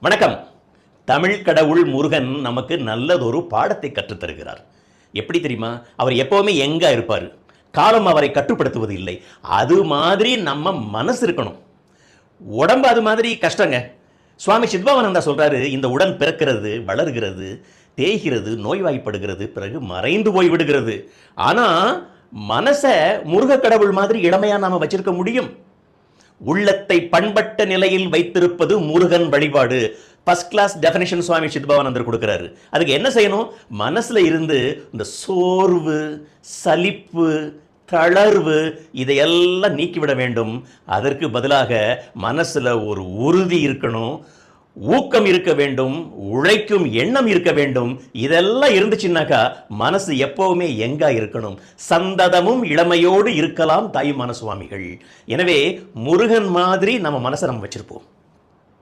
வணக்கம். தமிழ் கடவுள் முருகன் நமக்கு நல்லதொரு பாடத்தை கற்றுத்தருகிறார். எப்படி தெரியுமா? அவர் எப்பவுமே எங்க இருப்பார். காலம் அவரை கட்டுப்படுத்துவது இல்லை. அது மாதிரி நம்ம மனசு இருக்கணும். உடம்பு அது மாதிரி கஷ்டங்க. சுவாமி சித்பவானந்தா சொல்றாரு, இந்த உடல் பிறக்கிறது, வளர்கிறது, தேய்கிறது, நோய்வாய்ப்படுகிறது, பிறகு மறைந்து போய் விடுகிறது. ஆனா மனசை முருக கடவுள் மாதிரி இளமையா நாம வச்சிருக்க முடியும். உள்ளத்தை பண்பட்ட நிலையில் வைத்திருப்பது முருகன் வழிபாடு. ஃபர்ஸ்ட் கிளாஸ் டெஃபினிஷன் சுவாமி சித்பவானந்தர் கொடுக்கிறாரு. அதுக்கு என்ன செய்யணும்? மனசுல இருந்து இந்த சோர்வு, சலிப்பு, தளர்வு இதையெல்லாம் நீக்கிவிட வேண்டும். அதற்கு பதிலாக மனசுல ஒரு உறுதி இருக்கணும், ஊக்கம் இருக்க வேண்டும், உழைக்கும் எண்ணம் இருக்க வேண்டும். இதெல்லாம் இருந்துச்சுன்னாக்கா மனசு எப்பவுமே எங்கா இருக்கணும், சந்ததமும் இளமையோடு இருக்கலாம் தாயுமான சுவாமிகள். எனவே முருகன் மாதிரி நம்ம மனசை நம்ம வச்சிருப்போம்.